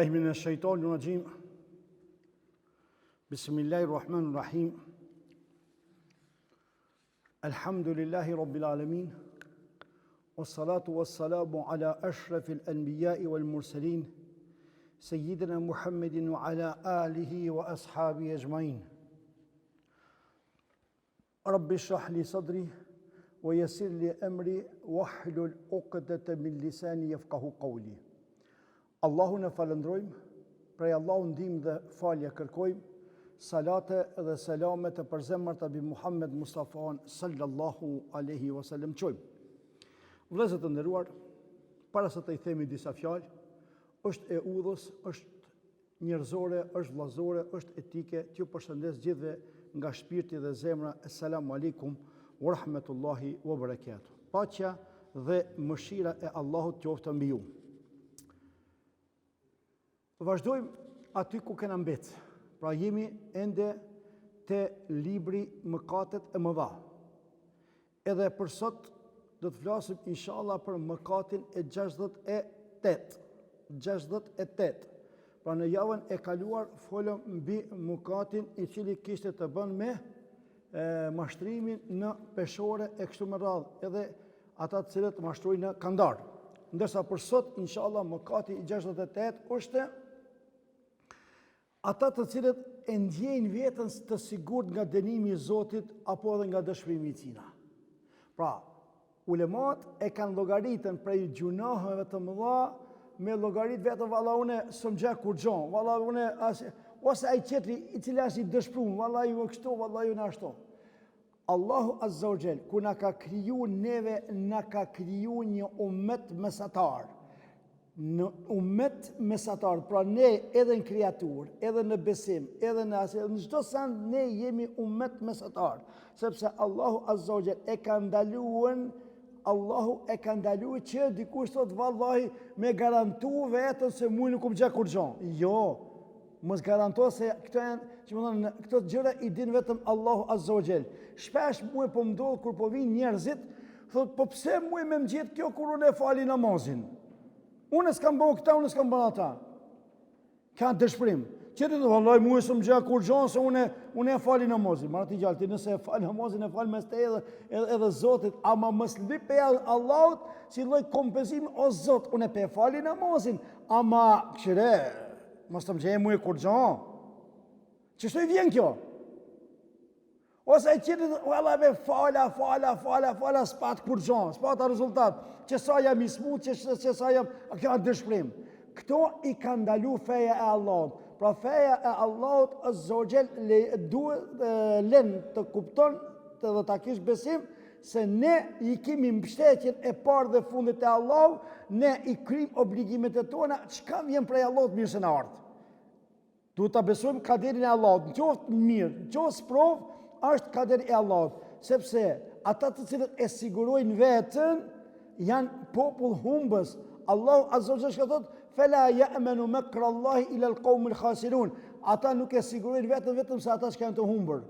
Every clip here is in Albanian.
billahi minash shaitanir rajim. Bismillahir rahmanir rahim. Alhamdulillahi rabbil alamin. Wassalatu wassalamu ala ashrafil anbiya'i wal mursalin. Sayyidina Muhammadin wa ala alihi wa ashabihi ajma'in. Rabbi shrah li sadri wa yassir li amri wahlul 'uqdatan min lisani yafqahu qawli. Allahun e falëndrojmë, prej Allahun ndihmë dhe falje kërkojmë, salate dhe selame të përzemërt mbi Muhammed Mustafa sallallahu alaihi wasallam çojmë. Vëllezër të nderuar, para se të i themi disa fjalë, është e udhës, është njerëzore, është vllazore, është etike, që përshëndes gjithëve nga shpirti dhe zemra. Assalamu alaikum wa rahmatullahi wa barakatuh. Paqja dhe mëshira e Allahut qoftë mbi ju. Vazhdojmë aty ku kena mbetë. Pra jemi ende te libri mëkatet e mëdha. Edhe për sot do të flasim inshallah për mëkatin e 68. 68. Pra në javën e kaluar folëm mbi mëkatin i cili kishte të bën me mashtrimin në peshore e kështu me radhë, edhe ata të cilët mashtrojnë në kandar. Ndërsa për sot inshallah mëkati i 68 është ata të cilët e ndjejnë veten të sigurt nga dënimi i Zotit apo edhe nga dëshpërimi i cina. Pra, ulemat e kanë llogaritën prej gjunaheve të mëdha me llogarit vetëm valla une s'm gjej kur gjon, valla une ose ai qetri i cili është i dëshpëruar, valla ju kështu, valla ju na ashtu. Allahu Azza wa Jall, ku na ka kriju neve, na ka kriju një ummet mesatar. Në ummet mesatar, pra ne edhe në kreatur, edhe në besim, edhe në çdo send ne jemi ummet mesatar, sepse Allahu Azza wa Jall e ka ndaluar që dikush thot vallahi me garantu vetën se mua nuk më gjej kur gjon. Jo, mos garanto se këto janë, që më thonë, këto gjëra i din vetëm Allahu Azza wa Jall. Shpesh mua po ndodh kur po vinë njerëzit, thot po pse mua më ngjet kjo kur unë e fali namazin? Unë s'kam bëu këta, unë s'kam bëu ata. Ka dëshpërim. Qëti të vallaj, mu e së më gjë kur gjonë, se unë e fali namazin. Mara ti gjallë, ti nëse e fali namazin, e fali mes te edhe Zotit, ama mës lipe Allahut, si loj kompenzim, o Zot, unë e pe fali namazin, ama këshire, mës të më gjë mu e kur gjonë. Qështu i vjen kjo? Ose e qëti të vallaj, fala, s'pat kur gjonë, s'pat a rezultat, që sa jam i smut, që sa jam, kjo a dëshpërim. Këto i ka ndalu feja e Allahut. Pra feja e Allahut Azza wa Jall duhet lën të kupton dhe ta kish besim se ne i kemi mbështetjen e parë dhe fundit e Allahut, ne i kryjm obligimet e tona, çka vjen prej Allahut mirë se na ardh. Duhet ta besojmë kaderin e Allahut, nëse mirë, nëse provë, është kaderi e Allahut, sepse ata të cilët e sigurojnë veten janë popull humbës. Allahu Azza wa Jall ka thotë fela ya'manu makra Allahi ila al-qawmi al-khasirun. Ata nuk e sigurojnë vetëm se ata që kanë të humbur.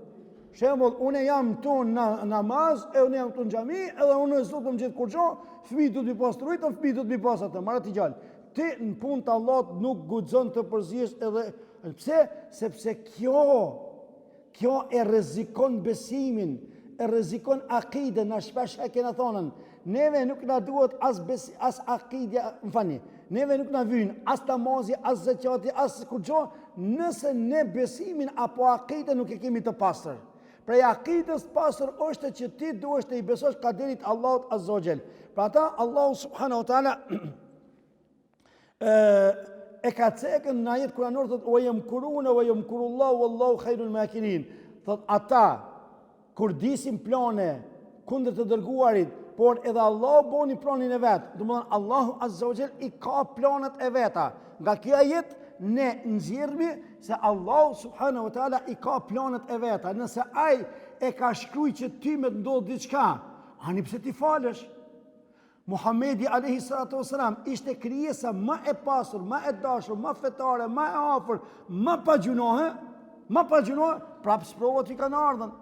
Shembull, unë jam këtu në namaz, e unë jam këtu në xhami, edhe unë zot më gjithë kur gjo, fëmijët do të pastrojnë, fëmijët do të pas atë, marrë të gjallë. Ti në punë të Allahut nuk guxon të përzihesh edhe pse? Sepse kjo e rrezikon besimin, e rrezikon akiden, na shpesh e kena thonën. Neve nuk na duhet as akidja, më fani. Neve nuk na vyn as namazi, as zakati, as kurxho, nëse ne besimin apo akiden nuk e kemi të pastër. Prej akides të pastër është që ti duhesh të i besosh kaderit Allahut Azza wa Jall. Pra ata Allahu subhanahu wa taala e ka cekën në ajet kuranor, thot o yamkuruna wa yamkurullahu wallahu khairul makirin. Thot ata kur disin plane kundër të dërguarit, por edhe Allah boni planin e vetë. Domethënë Allahu Azza wa Jall i ka planet e veta. Nga kjo ajet ne nxjerrmi se Allahu subhanahu wa taala i ka planet e veta. Nëse ai e ka shkruaj që ty me të ndodh diçka, ani pse ti falesh? Muhamedi alayhi salatu wasalam ishte krijesa më e pasur, më e dashur, më fetare, më e afër, më pa gjunohe, prapë sprovat i kanë ardhur.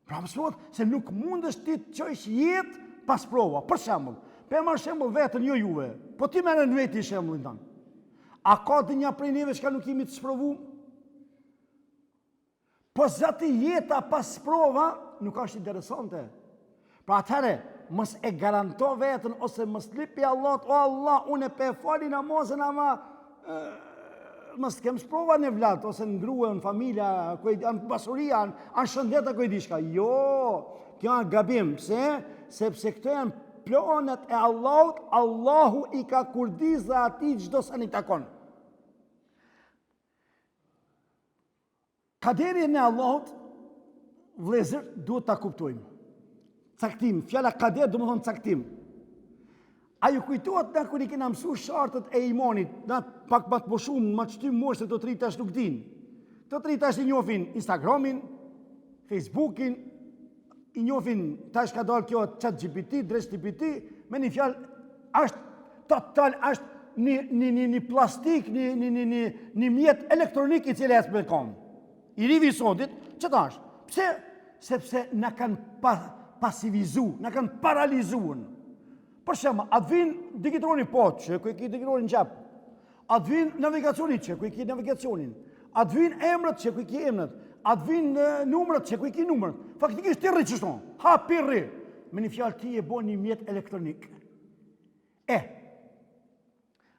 Prapë sprovat, se nuk mundesh ti të çojsh jetë pas prova. Për shembull, pe marr shembull vetën jo juve, po ti merren veti shembullin tan. A ka të një prej neve që nuk jemi të sprovu? Po zati jeta pas sprova nuk është interesante. Pra atëherë, mos e garanto vetën ose mos lipi Allah, o Allah, unë e pe fali namazën ama mos kem sprova në vlat ose në grua, në familja, në pasuria, në shëndeta ku i dishka. Jo, kjo është gabim. Pse? Sepse këto janë planet e Allahut, Allahu i ka kurdiz dhe ati çdo sa një takon. Kaderin e Allahut, vlezër, duhet ta kuptojmë. Caktim, fjala kader do të thonë caktim. A ju kujtohet na kur i kena mësuar shartët e imanit, na pak më të shumë, më të shtymë moshë të tri tash nuk din. Të tri tash i njohin Instagramin, Facebookin, i njohin tash ka dalë kjo ChatGPT, DreSGPT, me një fjalë është total, është një plastik, një mjet elektronik i cili është me kom. I rivi sotit, që ta është? Pse? Sepse na kanë pasivizu, na kanë paralizuar. Për shembull, atë vin digitroni që ku e ke digitronin në xhep. Atë vin navigacioni që ku e ke navigacionin. Atë vin emrat që ku e ke emrat. Atë vin numrat që ku e ke numrat. Faktikisht ti rri çështon. Ha pirri. Me një fjalë ti e bën një mjet elektronik.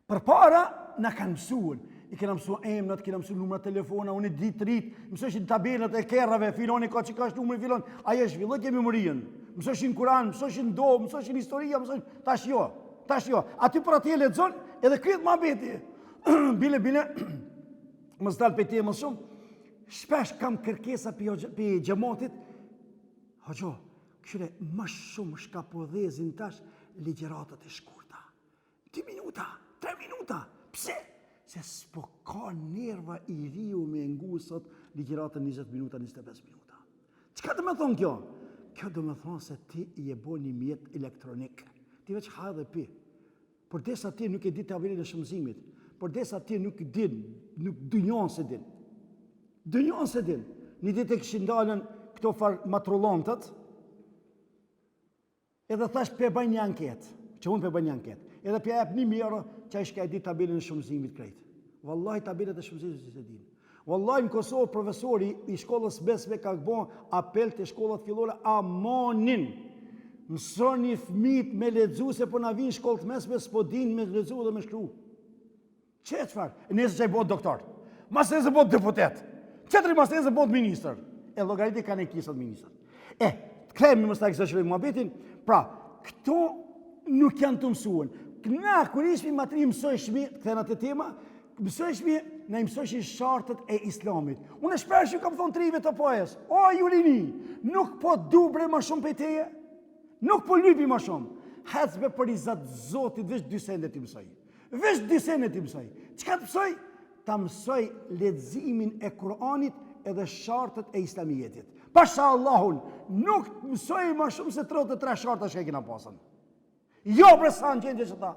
Përpara na kanë mësuar. I kena mësu emrat, kena mësu numrat telefona, unë i ditë rrit, mësoshin tabelat e kerrave, filoni ka që ka është numri filon, aje shvillë kemi mërijën, mësoshin Kur'an, mësoshin do, mësoshin historia, mësoshin, tash jo, aty për atje lexon, edhe kryet ma beti, bile, më zdal për te më shumë, shpesh kam kërkesa për gjematit, hoqo, këshire, më shumë shka po dhezin tash, ligjeratat e shkurta, 2 minuta, 3 minuta, pse? Se s'po ka nerva i riu me ngusot ligjeratën 20 minuta, 25 minuta. Çka do me thonë kjo? Kjo do me thonë se ti i e bo një mjet elektronik. Ti veç ha dhe pi. Por desa ti nuk e di tabelin e shëmzimit. Por desa ti nuk din, nuk dënjon se din. Dënjon se din. Një ditë e këshin dalën këto farë matrullantët, edhe thash pe baj një anket. Që unë pe baj një anket. Edhe pja jep 1.000 euro që ai shka e di tabelin e shumëzimit krejt. Wallahi tabelet e shumëzimit si se din. Wallahi në Kosovë profesori i shkollës besme ka bon apel të shkollat fillore amonin. Mësoni fëmijët me lexu se po na vinë shkollët mesme s'po din me lexu dhe me shkru. Çfarë? Nëse çaj bëhet doktor. Mas nëse bëhet deputet. Çetri mas nëse bëhet ministër. E llogaritë kanë kisat ministër. Kthehemi mos ta ekzagjerojmë mohabetin. Pra, këto nuk janë të mësuar. Na, kur ishmi matri mësojshmi, këthena të tema, mësojshmi, na i mësojshmi shartët e islamit. Unë shpesh ju kam thonë trive të pojes, o Julini, nuk po dubre ma shumë për teje, nuk po lypi ma shumë. Hecbe për i zatë zotit, veç 2 sene ti mësoj. Veç 2 sene ti mësoj. Qëka të mësoj? Ta mësoj leximin e Kur'anit edhe shartët e islamijetit. Pasha Allahun, nuk mësoj ma shumë se 33 shartë që e kina pasën. Jo për sa në gjendje që ta.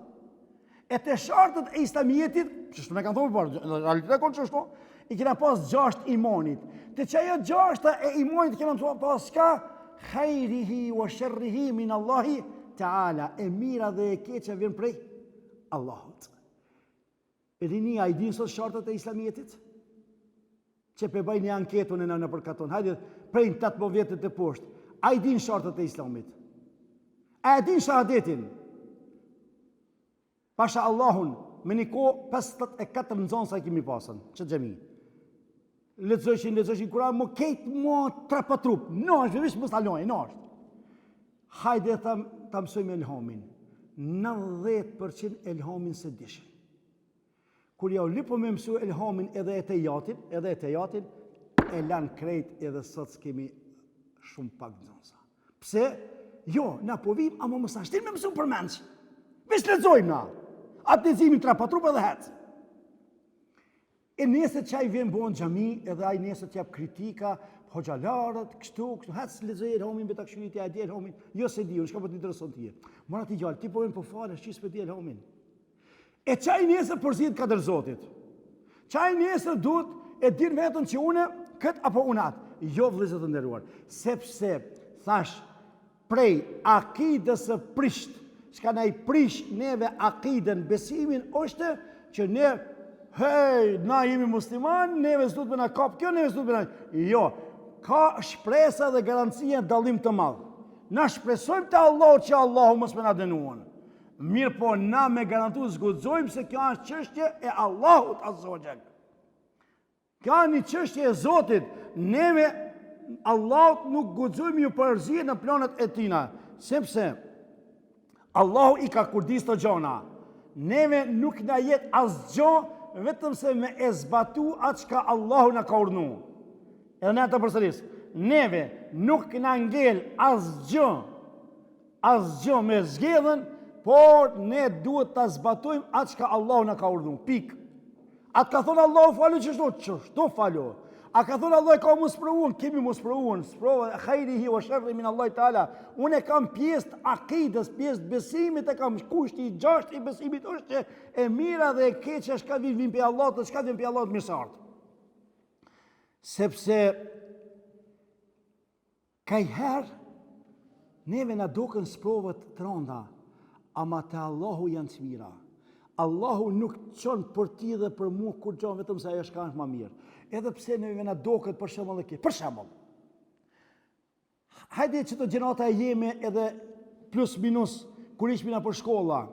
E të shartët e islamijetit, që shtu me kanë thonë përë, në realitet e konë që shtu, i kena pas 6 imanit. Të që ajo 6 e imanit kena pas ka, khajrihi wa sharrihi min Allahi ta'ala, e mira dhe e keqe vjen prej Allahut. E dini, a i dinë sot shartët e islamijetit? Që pe baj një anketun e në përkaton, hajde prej në 8 vjetët e poshtë, a i dinë shartët e islamit? A e din shahadetin? Pasha Allahun, me një ko 54 nëzonsa kemi pasën, që gjemi. Lexojshin Kur'an, më kejtë më trapatrup, në është, vëvish më staloj, në është. Hajde ta mësojmë elhamin. 90% elhamin se dishin. Kur ja u lipo me mësu elhamin edhe e tejatin, e lanë krejt edhe sot s'kemi shumë pak nëzonsa. Pse? Jo, na po vim, ama mësa shtin me mësu për menç. Vesh lexojmë na. Atë leximin trapatrup edhe hec. E nesër që ai vjen bon xhami, edhe ai nesër që jap kritika, hoxhalarët, kështu, hec lexoj elhamin me ta kshyriti ai di elhamin. Jo se di, unë s'ka po të intereson ti. Mora ti gjallë, ti po vjen po falesh, çis pe di elhamin. E çaj nesër përzihet katër Zotit. Çaj nesër duhet e din vetën që une kët apo unat. Jo vëllezër të nderuar, sepse thash prej akidës së prisht, çka na i prish neve akiden, besimin, është që ne hej, na jemi musliman, neve s'duhet me na kap kjo, neve s'duhet me na... Jo, ka shpresa dhe garancia dallim të madh. Na shpresojmë te Allahu që Allahu mos me na dënuan. Mirë po, na me garantu zguxojmë se kjo është çështje e Allahut Azza wa Jall. Kjo është një çështje e Zotit. Neve Allahut nuk guxojmë ju përzi në planet e tina, sepse Allahu i ka kurdis të gjona. Neve nuk na jet asgjë vetëm se me e zbatu atë çka Allahu na ka urdhëruar. Edhe ne të përsëris. Neve nuk na ngel asgjë me zgjedhën, por ne duhet ta zbatojmë atë çka Allahu na ka urdhëruar. Pik. Atë ka thonë Allahu falu çështo falu. A ka thonë Allah ka mos provuan, kemi mos provuan. Sprova khairihi wa sharri min Allah Taala. Unë kam pjesë të akidës, pjesë të besimit, e kam kushti i gjashtë i besimit është që e mira dhe e keqja shka vin pe Allah, të shka vin pe Allah të mirësart. Sepse kajherë neve na duken sprovat të rënda, ama te Allahu janë të mira. Allahu nuk çon për ti dhe për mua kur gjon vetëm se ajo shka është më mirë. Edhe pse neve na duket për shembull kjo. Për shembull. Hajde që të gjenata e jemi edhe plus minus kur ishmi na për shkolla.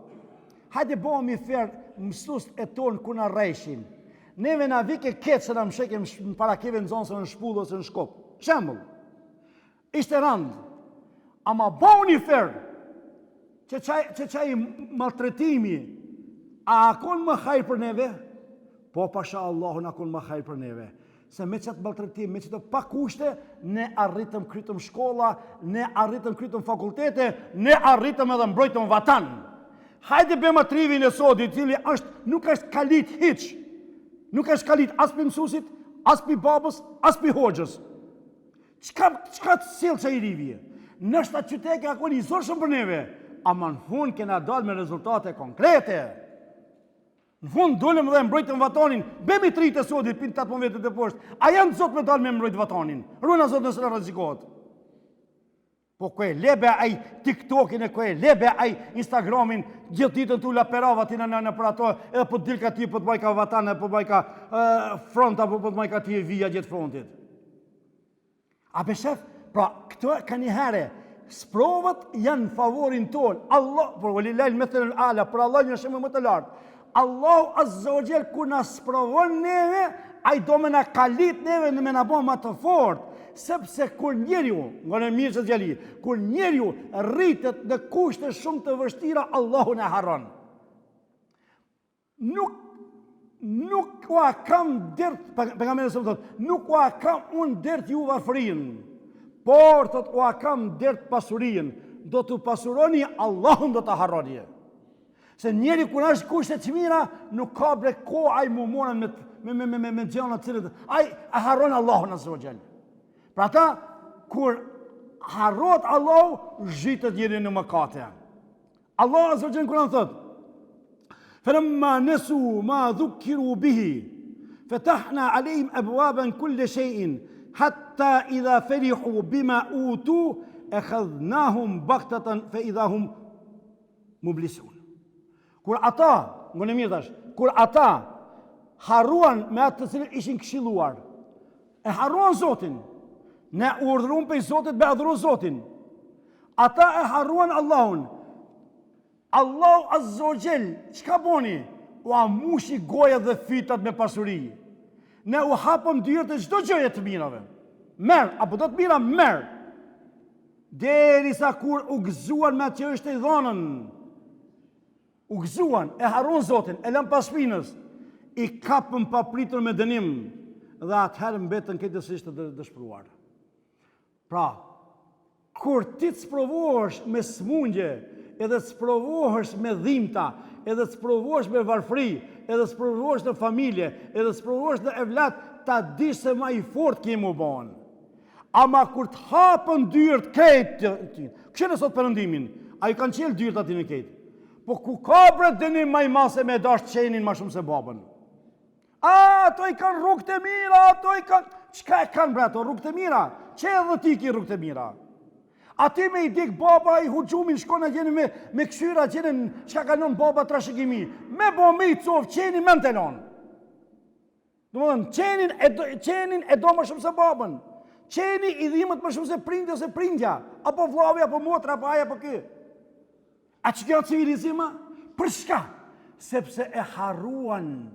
Hajde bëhemi fer mësues e ton ku na rreshin. Neve na vike keq se na mshekim para keve në zonë se në shpull ose në shkop. Shembull. Ishte rand. Ama bëhuni fer që çaj maltretimi a kon më hajër për neve? Po pasha Allahu na kon më hajër për neve. Se me çat maltretim, me çto pa kushte, ne arritëm krytëm shkolla, ne arritëm krytëm fakultete, ne arritëm edhe mbrojtëm vatan. Hajde bëjmë trivin e sodit, i cili nuk është kalit hiç. Nuk është kalit as për mësuesit, as për babës, as për hoxhës. Çka të sill çai rivje? Nështë atë qyteke akon i zorshëm për neve, ama në fund kena dalë me rezultate konkrete. Në fund dolëm dhe mbrojtëm vatanin, bemi tritë e sodit, pinë 8 vetet e poshtë. A janë zot me dalë me mbrojt vatanin? Runa zot nëse në rrezikohet. Po kue lebe aj TikTokin e kue lebe aj Instagramin, gjithë ditën tu la perava tina në për ato, edhe po dilka ti po të bajka vatan, po bajka fronta, po të bajka ti e vija gjithë frontit. A be shef, pra këto ka një herë, sprovat janë në favorin tonë. Allah, por walilal methelul ala, për Allah një shemë më të lartë. Allahu Azza wa Jall kur na sprovon neve, ai do me na kalit neve në me na bo më të fortë. Sepse kur njeriu, nga në mirë që djali, kur njeriu rritet në kushte shumë të vështira, Allahu na harron. Nuk ua kam dert, pejgamberi sa thot, nuk ua kam unë dert ju varfërin, por thot ua kam dert pasurin, do të pasuroni, Allahun do të harroni. Se njeri kur është kushte të mira, nuk ka bre ko ai mu morën me gjëna të cilët, ai harron Allahun Azza wa Jall. Pra ta, kur harrot Allahu, zhitet njeri në mëkate. Allah Azza wa Jall kur në thot, فلما نسوا ما ذكروا به فتحنا عليهم أبوابا كل شيء حتى إذا فرحوا بما أوتوا أخذناهم بغتة فإذا هم مبلسون. Kur ata, ngone mirë tash, kur ata harruan me atë të cilët ishin këshilluar, e harruan Zotin, ne urdhëruan pe Zotit me adhuru Zotin. Ata e harruan Allahun. Allahu Azza wa Jall, çka boni? U amushi goja dhe fitat me pasuri. Ne u hapëm dyert e çdo gjëje të mirave. Merr, apo do të mira merr. Derisa kur u gëzuan me atë që është i dhënën. U gëzuan, e harron Zotin, e lën pas shpinës, i kapën papritur me dënim, dhe atëherë mbetën këtësisht të dëshpëruar. Pra, kur ti të sprovohesh me smundje, edhe të sprovohesh me dhimbta, edhe të sprovohesh me varfëri, edhe të sprovohesh në familje, edhe të sprovohesh në evlat, ta di se ma i fort kemu bon. Ama kur të hapën dyert këtë, kështë në sot përëndimin, a i kanë qelë dyert ati në këtë. Po ku ka bre dënim ma i mase me dash qenin ma shumë se babën. Ato i kanë rrugë të mira, ato i kanë... Qka e kanë bre ato rrugë të mira? Që edhe ti ki rrugë të mira? A ti me i dik baba i huxumin shkona gjeni me këshyra gjeni qka kanon baba trashëgimi. Me bo me i covë qeni me në telon. Qenin e do më shumë se babën. Qeni i dhimbët më shumë se prindi ose prindja, apo vllavi, apo motra, apo aja, apo ky. A që kjo civilizima? Për shka? Sepse e harruan,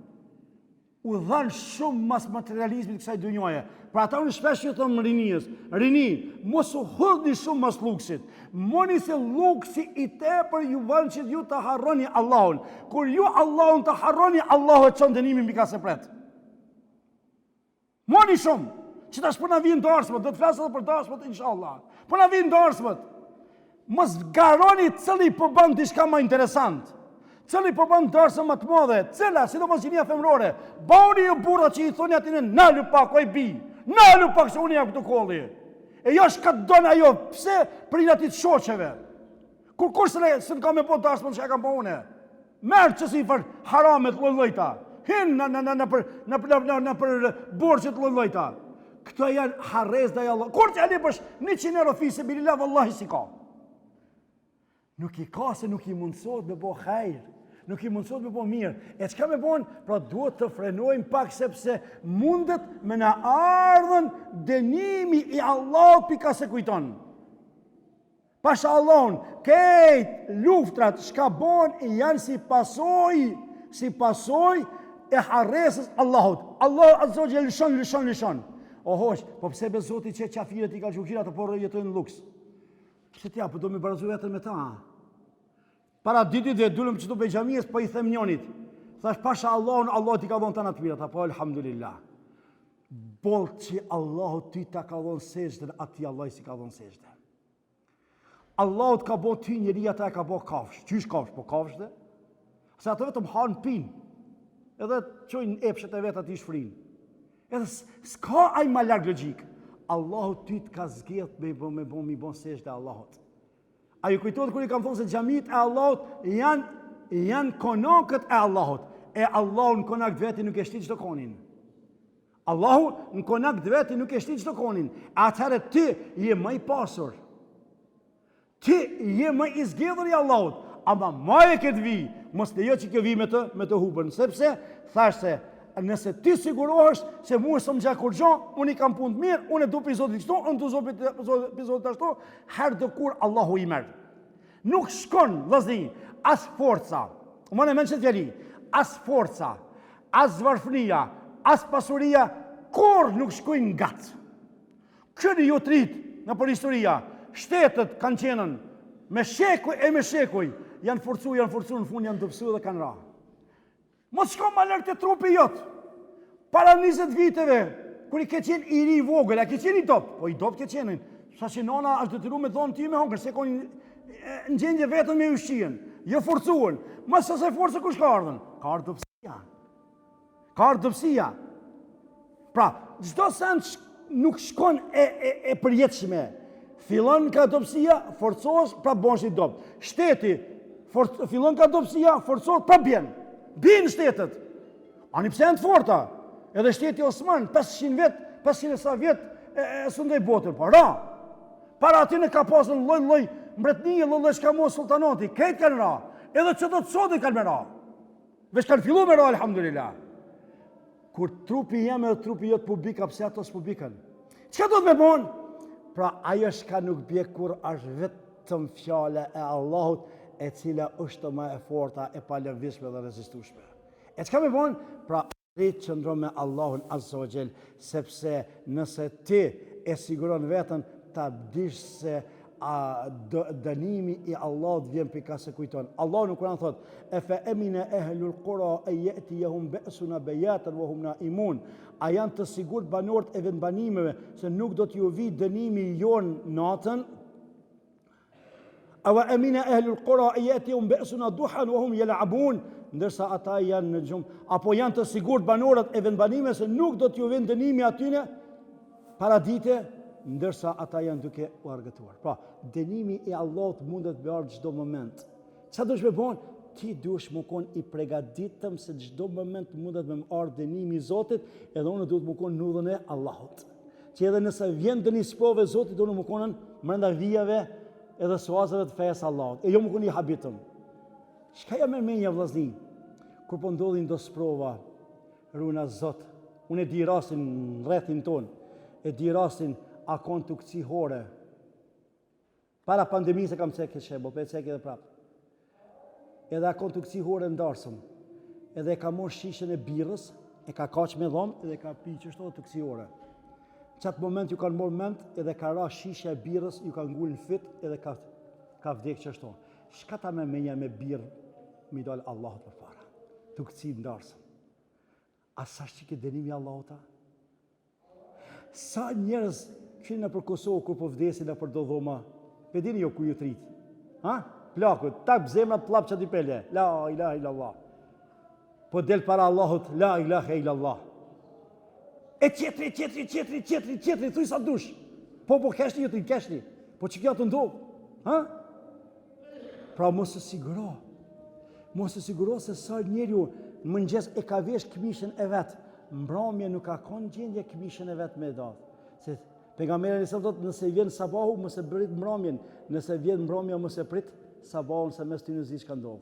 u dhanë shumë mas materializmit kësaj dynjoje. Pra ata unë shpesh që thëmë rinijës, rini, mos u hudhni shumë mas luksit. Moni se luksi i tepër ju vënë që ju të harroni Allahun. Kur ju Allahun të harroni, Allahu e çon dënimin mbi ka se pret. Moni shumë, që tash po na vijnë darsmët, do të flas edhe për darsmët inshallah. Po na vijnë darsmët. Mos garoni cili po bën diçka më interesant. Cili po bën darsë më të mëdha, cila, sidomos gjinia femërore. Bani ju burra që i thoni aty nalu pak oj bi. Nalu pak se unë jam këtu kolli. E jo shka don ajo, pse për aty të shoqeve. Kur se ka me po darsë më çka kam po unë. Merr çesi për haramet lloj-llojta. Hin në për borxhet lloj-llojta. Këto janë harrez ndaj Allah. Kur ti ali bësh 100 euro fise bilillah vallahi si ka. Nuk i ka se nuk i mundësot me bo hajrë, nuk i mundësot me bo mirë. E çka me bon? Pra duhet të frenojmë pak sepse mundet me na ardhen dënimi i Allah pika se kujton. Pasha Allahun, kejt luftrat shka bon janë si pasoj e harresës Allahut. Allah azza wa jalla lëshon. O hosh, po pse be Zoti që qafiret i ka gjukirat të porë jetojnë në luks? Pse t'ja, po do me barazu vetën me ta. Para ditit dhe dulëm që të bejgjamiës, po i them njonit. Thash, pasha Allahun, Allah t'i ka dhonë të në të mirat, apo alhamdulillah. Bolë që Allahut ty t'a ka dhonë sejtën, ati Allah si ka dhonë sejtën. Allahut ka bo ty njëri, ata e ka bo kafsh. Qysh kafsh? Po kafsh dhe? Se ato vetëm hanë pinë. Edhe qojnë epshet e vetë ati shfrinë. Edhe s'ka aj ma largë logjik. Allahut ty t'ka zgjedh me bon sejtë e Allahut. A ju kujtojtë kër i kam thonë se xhamit e Allahut janë konakët e Allahut. E Allahu në konak të veti nuk e shti çdo konin. Allahu në konak të veti nuk e shti çdo konin. Atëherë ti je më i pasur. Ti je më i zgjedhur i Allahut. Ama maje këtë vi, mos lejo që kjo vi me të hubën. Sepse, thash se, nëse ti sigurohesh se mu e së më gjakur gjon, unë i kam punë të mirë, unë e du për i Zotit kështu, unë du për i Zotit ashtu, herë dhe kur Allahu i merë. Nuk shkon, vëzni, as forca, më në menë që të fjeri, as forca, as zvarfnia, as pasuria, kur nuk shkojnë gatë. Këni ju të rritë në për historia, shtetet kanë qenën, me shekuj, janë forcu në fund, janë dëpsu dhe kanë ra. Mos shko ma lërë të trupi jotë. Para 20 viteve, kër i ke qenë i ri vogël, a ke qenë i dopë? Po i dopë ke qenë. Sa që nona është detyru me thonë ty me hongër, se konë në gjendje vetën me ushqien. Jo forcuën. Mas se forcë kush ka ardhen? Ka ardhë dopsia. Pra, gjdo sen nuk shkon e përjetshme. Fillon ka dopsia, forcos, pra bonsh i dopë. Shteti, fillon ka dopsia, forcos, pra bjenë. Binë shtetet. Ani pse janë të forta. Edhe shteti Osman, 500 sa vjet e sundoj botën. Para aty në ka pasën lloj mbretnije, lloj shka mos sultanati. Këtë kanë ra. Edhe që do të sotë kanë me ra. Veç kanë fillu me ra, alhamdulillah. Kur trupi jam edhe trupi jot publika, pse ato s'publikan? Çka do të me bon? Pra ajo shka nuk bje kur është vetëm fjala e Allahut, e cila është më e forta, e palëvizshme dhe rezistueshme. E çka me bon? Pra rrit qëndro me Allahun azza wa jall, sepse nëse ti e siguron veten, ta dish se dënimi i Allahut vjen pika se kujton. Allahu në Kur'an thot: "E fa amina ahlul qura an yatiyahum ba'suna bayatan wa hum na'imun." A janë të sigurt banorët e vendbanimeve se nuk do t'ju vi dënimi jon natën? Awa amina ahlul qura an yatiyahum ba'suna duhan wa hum yal'abun. Ndërsa ata janë në gjumë, apo janë të sigurt banorët e vendbanimeve se nuk do t'ju vjen dënimi atyne paradite, ndërsa ata janë duke u argëtuar. Pra, dënimi i Allahut mundet me ardhë çdo moment. Çfarë duhesh me bën? Ti duhesh më kon i përgatitëm se çdo moment mundet me ardhë dënimi i Zotit, edhe unë duhet më kon në udhën e Allahut. Që edhe nëse vjen dënimi sprovë Zotit, do më konën brenda vijave edhe suazave të fesë Allahut. E jo më kon i habitëm. Çka jam me menja vllazni? Kur po ndodhin do sprova, runa Zot, Unë e di rastin në rrethin ton, e di rastin a kon të këcihore. Para pandemisë kam cekë këtë shembull, për e cekë edhe prapë. Edhe a kon të këcihore ndarësëm, edhe e ka mos shishën e birrës, e ka kaq me dhomë, edhe ka pi qështu të këcihore. Qatë moment ju kanë morë ment, edhe ka ra shishë e birrës, ju kanë ngullë në fit, edhe ka vdekë qështu. Shka ta me menja me birë, mi dalë Allahut për para. Të këci ndarësëm. A sa që këtë denimi Allahuta? Sa njerëz këshin në për Kosovë, kur po vdesin në për do dhoma, pe dini jo ku ju trit. Ha? Plakut, tak zemrat plap që t'i pele. La ilaha illallah. Po del para Allahut, la ilaha illallah. E qetri, thuj sa dush. Po keshni, ju t'i keshni. Po që kjo të ndohë. Ha? Pra mos e siguro. Mos e siguro se sa njeriu në mëngjes e ka vesh këmishën e vetë. Mbrëmje nuk ka konë gjendje këmishën e vetë me datë. Se pejgamberi sa thotë nëse vjen sabahu mos e prit mbrëmjen, nëse vjen mbrëmja mos e prit sabahun se mes ty në zi çka ndodh.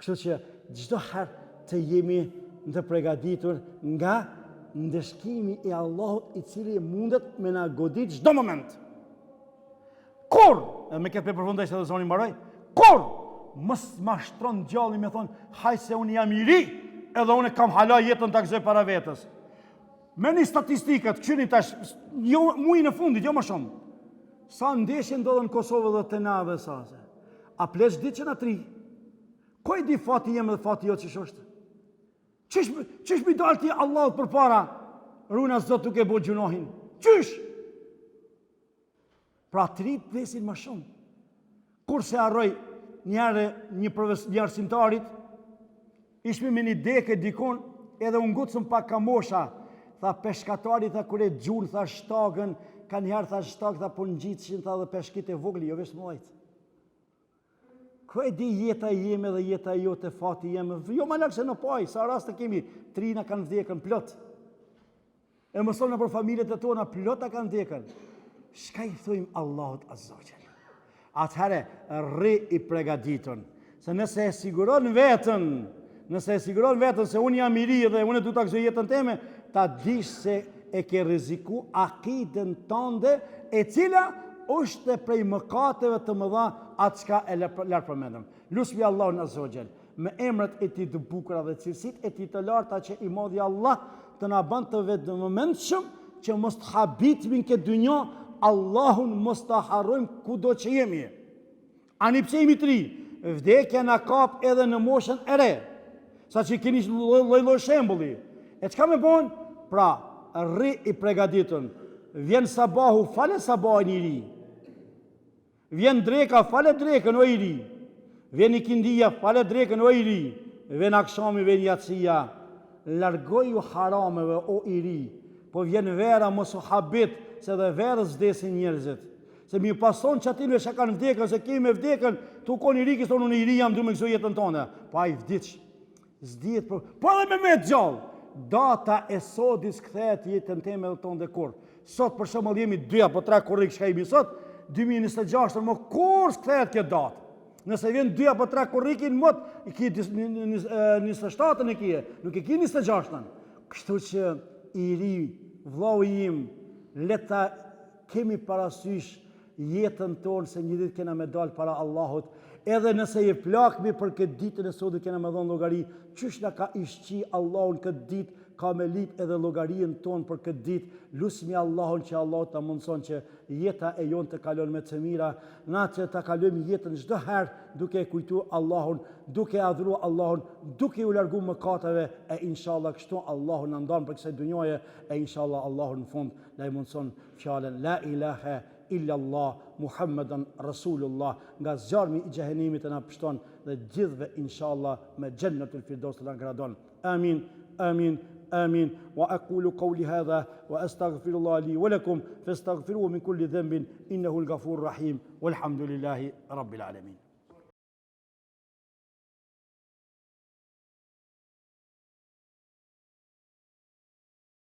Kështu që çdo herë të jemi të përgatitur nga ndeshkimi i Allahut i cili mundet me na godit çdo moment. Kur, edhe me këtë përfundoj se do zoni mbaroj, kur mos mashtron djalli me thon, haj se unë jam i ri, edhe unë kam hala jetën ta gëzoj para vetës. Me një statistikat, këshyni tash, jo, mujë në fundit, jo më shumë. Sa ndeshje ndodhen në Kosovë dhe të na dhe sase. A plesh ditë që në tri? Ko i di fati jem dhe fati jo që shoshtë? Qysh mi dalë ti Allahut për para, runa zot duke bo gjunohin? Qysh? Pra tri plesin më shumë. Kur se arroj një arsimtarit, ishmi me një deke dikon, edhe unë gutësëm pak kamosha, tha peshkatari, tha kure gjunë, tha shtagën, ka njëherë tha shtagë, tha po në gjitëshin, tha dhe peshkit e vogli, jo vesh mojtë. Ko e di jeta jeme dhe jeta jote, fati jeme, jo ma lakë se në paj, sa rast të kemi, trina kanë vdekën, plot. E mëson në për familjet e tona, plota kanë vdekën. Shka i thujmë Allahut Azzogjel? Atëhere, rri i pregaditën, se nëse e siguron vetën, se unë jam i ri dhe unë du të akzoj jetën teme, ta dish se e ke riziku akiden tënde, e cila është prej mëkateve të mëdha atë qka e lartë përmendëm. Lusmi Allahun Azzogjel, me emrat e ti të bukura dhe cilësit e ti të larta që i modhi Allah të na bën të vetë në momentshëm që mos të habitmin këtë dynjo, Allahun mos të harrojmë ku do që jemi. Ani pse jemi tri, vdekja na kap edhe në moshën e re, sa që keni lloj shembulli. E çka me bon? Pra, rri i pregaditën. Vjen sabahu, fale sabahin i ri. Vjen dreka, fale drekën o i ri. Vjen ikindia, fale drekën o i ri. Vjen akshami, vjen jatsia. Largoju harameve o i ri. Po vjen vera mos u habit, se dhe verës vdesin njerëzit. Se mi pason që atinve që kanë vdekën, se kemi me vdekën, tu kon i ri, kësë tonë unë i ri jam du me këso jetën tonë. Pa i vdiq, zdijet, po edhe me gjallë. Data e sodis këthet jetën teme dhe tonë dhe kur. Sot për shumë jemi 2 apo 3 korrik shka imi sot, 2026, më kur s'këthet këtë datë. Nëse vjen 2 apo 3 korrikin, mot, i ki 27-ën e kje, nuk i ki 26-ën. Kështu që i ri, vlau im, leta kemi parasysh jetën tonë se një ditë kena me dalë para Allahut, edhe nëse i plakmi për këtë ditën e sotit kena me dhonë logari, qysh na ka ishqi Allahun këtë ditë, ka me lip edhe logarien tonë për këtë ditë, lusmi Allahun që Allah të mundëson që jeta e jonë të kalon me të mira, na që të kalojmë jetën çdo herë duke e kujtu Allahun, duke adhuru Allahun, duke u largu mëkateve, e inshallah kështu Allahun në ndanë për kësaj dunjoje, e inshallah Allahun në fund na i mundëson fjallën la ilaha illallah Muhammeden Rasulullah, nga zjarmi i gjehenimit e na pështon dhe gjithve inshallah me Jannatul Firdaus të na gradon. Amin, amin, آمين وأقول قولي هذا وأستغفر الله لي ولكم فاستغفروه من كل ذنب إنه الغفور الرحيم والحمد لله رب العالمين.